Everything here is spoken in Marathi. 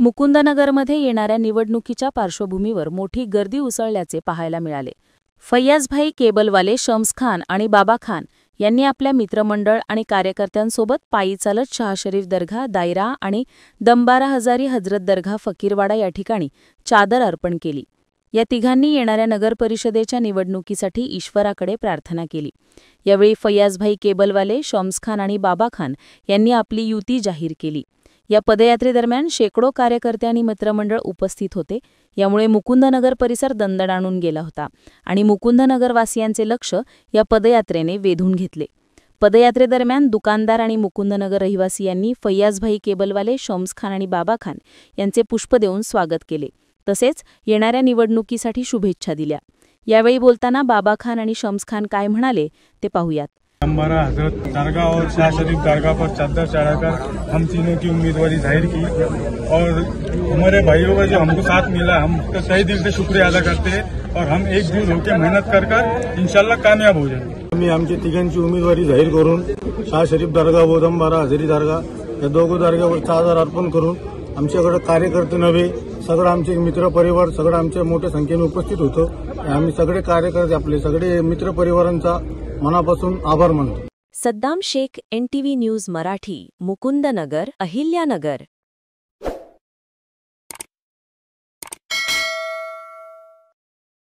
मुकुंदनगरमध्ये येणाऱ्या निवडणुकीच्या पार्श्वभूमीवर मोठी गर्दी उसळल्याचे पाहायला मिळाले. फैयाजभाई केबलवाले शम्स खान आणि बाबा खान यांनी आपल्या मित्रमंडळ आणि कार्यकर्त्यांसोबत पायी चालत शहाशरीफ दर्गा, दायरा आणि दंबारा हजारी हजरत दर्गा फकीरवाडा या ठिकाणी चादर अर्पण केली. या तिघांनी येणाऱ्या नगरपरिषदेच्या निवडणुकीसाठी ईश्वराकडे प्रार्थना केली. यावेळी फैयाजभाई केबलवाले, शम्स खान आणि बाबा खान यांनी आपली युती जाहीर केली. या पदयात्रेदरम्यान शेकडो कार्यकर्ते आणि मित्रमंडळ उपस्थित होते. यामुळे मुकुंदनगर परिसर दणदणाणून गेला होता आणि मुकुंदनगरवासियांचे लक्ष या पदयात्रेने वेधून घेतले. पदयात्रेदरम्यान दुकानदार आणि मुकुंदनगर रहिवासी फैयाजभाई केबलवाले, शम्स खान आणि बाबा खान यांचे पुष्प देऊन स्वागत केले. तसेच येणाऱ्या निवडणुकीसाठी शुभेच्छा दिल्या. यावेळी बोलताना बाबा खान आणि शम्स खान काय म्हणाले ते पाहूयात. दंबारा हजरत दरगाह और शाहशरीफ दरगाह पर चादर चढ़ाकर हम तीनों की उम्मीदवारी जाहिर की और हमारे भाइयों का जो हमको साथ मिला, हम उसका सही दिल से शुक्रिया अदा करते हैं और हम एकजुट होकर मेहनत कर इंशाल्लाह कामयाब हो जाएंगे. आम्ही आमची तिघांची उमेदवारी जाहीर करून शाहशरीफ दरगाह व दंबारा हजारी दरगाह या दोघं दर्ग्यावर चादर अर्पण करून आमच्याकडे कार्यकर्ते नव्हे, सगळं आमचे मित्र परिवार सगळं आमच्या मोठ्या संख्येने उपस्थित होतो. आम्ही सगळे कार्यकर्ते आपले सगळे मित्र परिवारांचा मनापासून आभार मानतो. Saddam Shaikh, NTV news Marathi, Mukundnagar, Ahilyanagar.